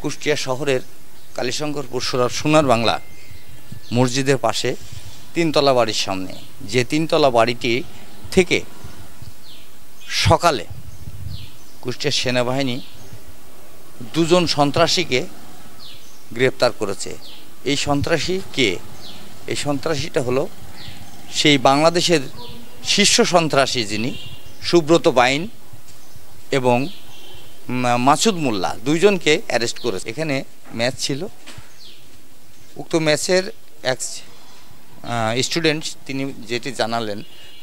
কুষ্টিয়া শহরের কালীশঙ্করপুর সোনার বাংলা মসজিদের পাশে তিনতলা বাড়ির সামনে, যে তিনতলা বাড়িটি থেকে সকালে কুষ্টিয়া সেনাবাহিনী দুজন সন্ত্রাসীকে গ্রেপ্তার করেছে। এই সন্ত্রাসী কে? এই সন্ত্রাসীটা হলো সেই বাংলাদেশের শীর্ষ সন্ত্রাসী যিনি সুব্রত বাইন এবং মাসুদ মোল্লা, দুইজনকে অ্যারেস্ট করেছে। এখানে ম্যাচ ছিল, উক্ত ম্যাচের এক স্টুডেন্ট তিনি যেটি জানালেন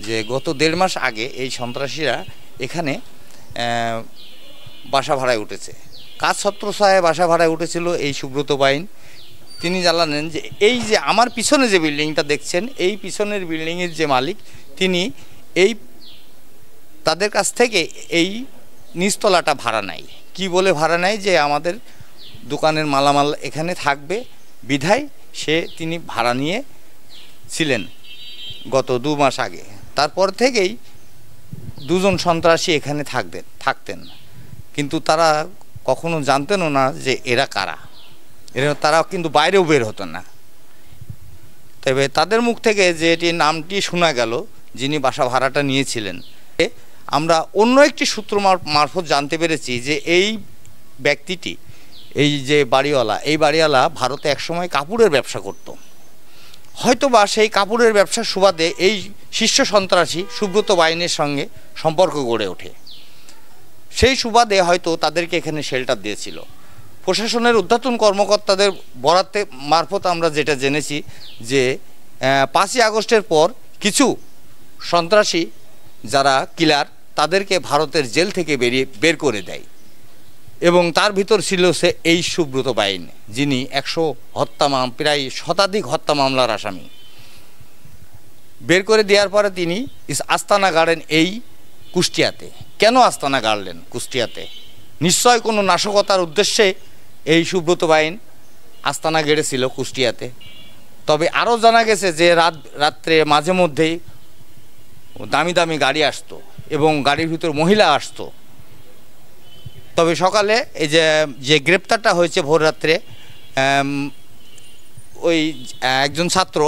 যে গত 1.5 মাস আগে এই সন্ত্রাসীরা এখানে বাসা ভাড়ায় উঠেছে। কাজ ছত্রছায়ায় বাসা ভাড়ায় উঠেছিল এই সুব্রত বাইন। তিনি জানালেন যে এই যে আমার পিছনে যে বিল্ডিংটা দেখছেন, এই পিছনের বিল্ডিংয়ের যে মালিক তিনি এই তাদের কাছ থেকে এই নিচতলাটা ভাড়া নেয়। কি বলে ভাড়া নেয়? যে আমাদের দোকানের মালামাল এখানে থাকবে বিধায় তিনি ভাড়া নিয়ে ছিলেন গত 2 মাস আগে। তারপর থেকেই দুজন সন্ত্রাসী এখানে থাকতেন, কিন্তু তারা কখনো জানতেনও না যে এরা কারা। তারা কিন্তু বাইরেও বের হতো না। তবে তাদের মুখ থেকে যে নামটি শোনা গেল, যিনি বাসা ভাড়াটা নিয়েছিলেন, আমরা অন্য একটি সূত্র মারফত জানতে পেরেছি যে এই ব্যক্তিটি, এই যে বাড়িওয়ালা ভারতে একসময় কাপড়ের ব্যবসা করত। হয়তোবা সেই কাপড়ের ব্যবসার সুবাদে এই শীর্ষ সন্ত্রাসী সুব্রত বাইনের সঙ্গে সম্পর্ক গড়ে ওঠে। সেই সুবাদে হয়তো তাদেরকে এখানে শেল্টার দিয়েছিল। প্রশাসনের ঊর্ধ্বতন কর্মকর্তাদের বরাতে মারফত আমরা যেটা জেনেছি যে 5ই আগস্টের পর কিছু সন্ত্রাসী যারা কিলার তাদেরকে ভারতের জেল থেকে বের করে দেয়, এবং তার ভিতর ছিল এই সুব্রত বাইন, যিনি 100 প্রায় শতাধিক হত্যা মামলার আসামি। বের করে দেওয়ার পরে তিনি আস্তানা গাড়েন এই কুষ্টিয়াতে। কেন আস্তানা গাড়লেন কুষ্টিয়াতে? নিশ্চয় কোনো নাশকতার উদ্দেশ্যে এই সুব্রত বাইন আস্তানা গেড়েছিল কুষ্টিয়াতে। তবে আরও জানা গেছে যে রাত্রে মাঝে মধ্যেই দামি দামি গাড়ি আসতো এবং গাড়ির ভিতর মহিলা আসতো। তবে সকালে এই যে গ্রেপ্তারটা হয়েছে ভোর রাত্রে, ওই একজন ছাত্র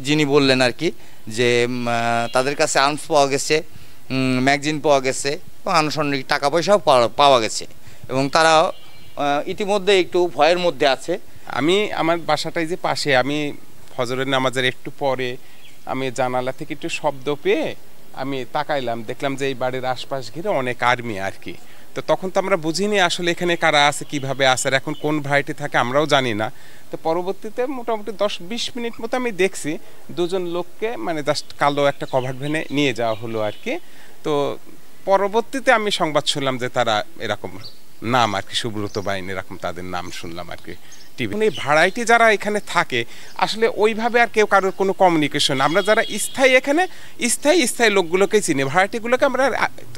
যিনি বললেন আর কি, যে তাদের কাছে আর্মস পাওয়া গেছে, ম্যাগজিন পাওয়া গেছে, আনুষঙ্গিক টাকা পয়সাও পাওয়া গেছে, এবং তারা ইতিমধ্যে একটু ভয়ের মধ্যে আছে। আমার বাসাটাই যে পাশে, আমি ফজরের নামাজের একটু পরে আমি জানালা থেকে একটু শব্দ পেয়ে আমি তাকাইলাম, দেখলাম যে এই বাড়ির আশপাশ ঘিরে অনেক আর্মি আর কি। তো তখন তো আমরা বুঝিনি আসলে এখানে কারা আছে, কিভাবে আছে, আর এখন কোন ভাইটি থাকে আমরাও জানি না। তো পরবর্তীতে মোটামুটি 10-20 মিনিট মতো আমি দেখছি দুজন লোককে মানে জাস্ট কালো একটা কভার ভ্যানে নিয়ে যাওয়া হলো আর কি। তো পরবর্তীতে আমি সংবাদ শুনলাম যে তারা এরকম নাম আর কি, সুব্রত বাইন, এরকম তাদের নাম শুনলাম আর কি টিভি। এই ভাড়াইটি যারা এখানে থাকে আসলে ওইভাবে আর কেউ কারোর কোনো কমিউনিকেশন, আমরা যারা স্থায়ী এখানে স্থায়ী লোকগুলোকেই চিনি, ভাড়াটিগুলোকে আমরা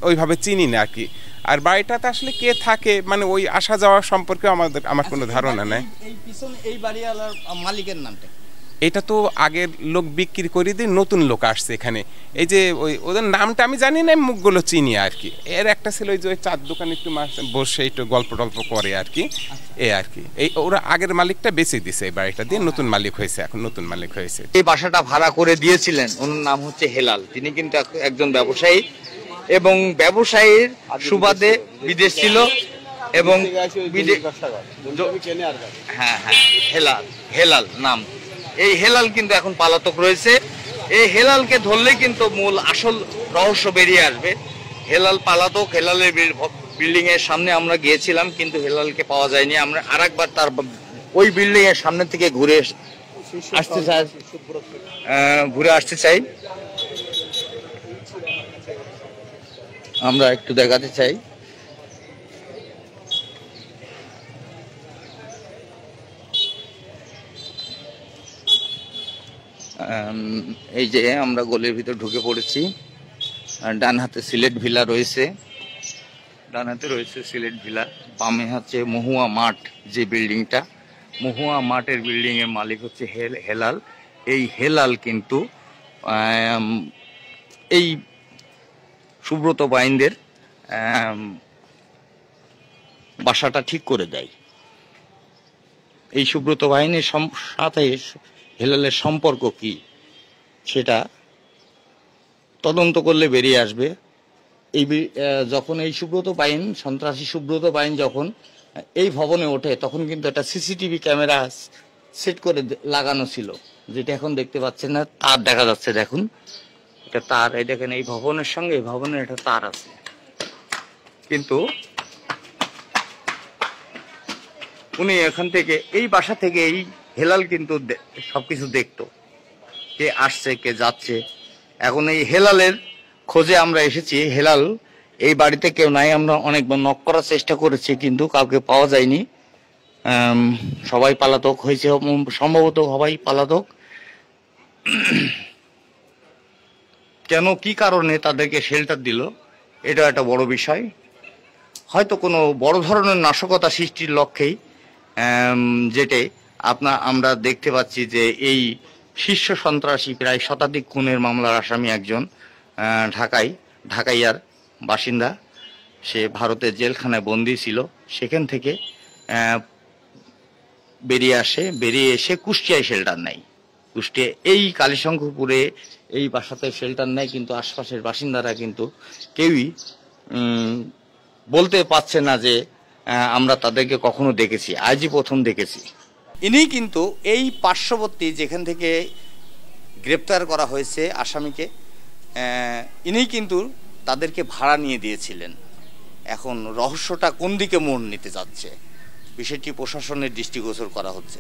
ওইভাবে চিনি না আর কি। আর বাড়িটাতে আসলে কে থাকে মানে ওই আসা যাওয়া সম্পর্কে আমার কোনো ধারণা নেই। এই বাড়িওয়ালার মালিকের নামটা? এটা তো আগের লোক বিক্রি করে দিয়ে নতুন লোক আসছে এখানে। এই যে ওদের নামটা আমি জানি না, মুখগুলো চিনি আর কি। এর একটা ছিল ওই যে চার দোকানে একটু বসে একটু গল্প টল্প করে আর কি, আর কি। ওরা আগের মালিকটা বেঁচে দিছে এই বাড়িটা দিয়ে, নতুন মালিক হয়েছে, এখন নতুন মালিক হয়েছে। এই বাসাটা ভাড়া করে দিয়েছিলেন, ওনার নাম হচ্ছে হেলাল। তিনি কিন্তু একজন ব্যবসায়ী, এবং ব্যবসায়ীর সুবাদে বিদেশ ছিল, এবং হ্যাঁ হেলাল নাম। এই হেলাল কিন্তু এখন পলাতক রয়েছে। এই হেলালকে ধরলে কিন্তু আসল রহস্য বেরিয়ে আসবে। হেলাল পলাতক। হেলালের বিল্ডিং এর সামনে আমরা গিয়েছিলাম, কিন্তু হেলালকে পাওয়া যায়নি। আমরা আরেকবার তার ওই বিল্ডিং এর সামনে থেকে ঘুরে আসতে চাই। আমরা একটু দেখাতে চাই। এই যে আমরা গলির ভিতর ঢুকে পড়েছি। ডান হাতে সিলেট ভিলা রয়েছে, সিলেট ভিলা। বামে হচ্ছে মহুয়া মাঠ, যে বিল্ডিংটা, মহুয়া মাঠের বিল্ডিং এর মালিক হচ্ছে হেলাল। এই হেলাল কিন্তু এই সুব্রত বাইনদের বাসাটা ঠিক করে দেয়। এই সুব্রত বাহিনীর সাথে হেলালের সম্পর্ক কি সেটা তদন্ত করলে বেরিয়ে আসবে। যখন এই সুব্রত বাহিনী, সন্ত্রাসী সুব্রত বাহিনী যখন এই ভবনে ওঠে তখন কিন্তু একটা সিসিটিভি ক্যামেরা সেট করে লাগানো ছিল, যেটা এখন দেখতে পাচ্ছেন না। তার দেখা যাচ্ছে, দেখুন এটা তার, এই দেখেন এই ভবনের সঙ্গে এই ভবনের একটা তার আছে, কিন্তু উনি এখান থেকে এই বাসা থেকে এই হেলাল কিন্তু সবকিছু দেখতো, কে আসছে কে যাচ্ছে। এখন এই হেলালের খোঁজে আমরা এসেছি। হেলাল এই বাড়িতে কেউ নাই, আমরা অনেকবার নক করার চেষ্টা করেছি কিন্তু কাউকে পাওয়া যায়নি। সবাই পলাতক হয়েছে, সম্ভবত সবাই পলাতক। কেন, কি কারণে তাদেরকে শেল্টার দিল, এটা একটা বড় বিষয়। হয়তো কোনো বড় ধরনের নাশকতা সৃষ্টির লক্ষ্যেই যেটা আমরা দেখতে পাচ্ছি যে এই শীর্ষ সন্ত্রাসী প্রায় শতাধিক খুনের মামলার আসামি একজন ঢাকাইয়ার বাসিন্দা, সে ভারতের জেলখানায় বন্দী ছিল, সেখান থেকে বেরিয়ে এসে কুষ্টিয়ায় শেল্টার নেয়। কুষ্টিয়া এই কালীশঙ্করপুরে এই বাসাতে শেল্টার নেয়, কিন্তু আশপাশের বাসিন্দারা কিন্তু কেউই বলতে পারছে না যে আমরা তাদেরকে কখনো দেখেছি, আজই প্রথম দেখেছি। ইনি কিন্তু এই পার্শ্ববর্তী যেখান থেকে গ্রেপ্তার করা হয়েছে আসামিকে, ইনি কিন্তু তাদেরকে ভাড়া নিয়ে দিয়েছিলেন। এখন রহস্যটা কোন দিকে মোড় নিতে যাচ্ছে, বিষয়টি প্রশাসনের দৃষ্টিগোচর করা হচ্ছে।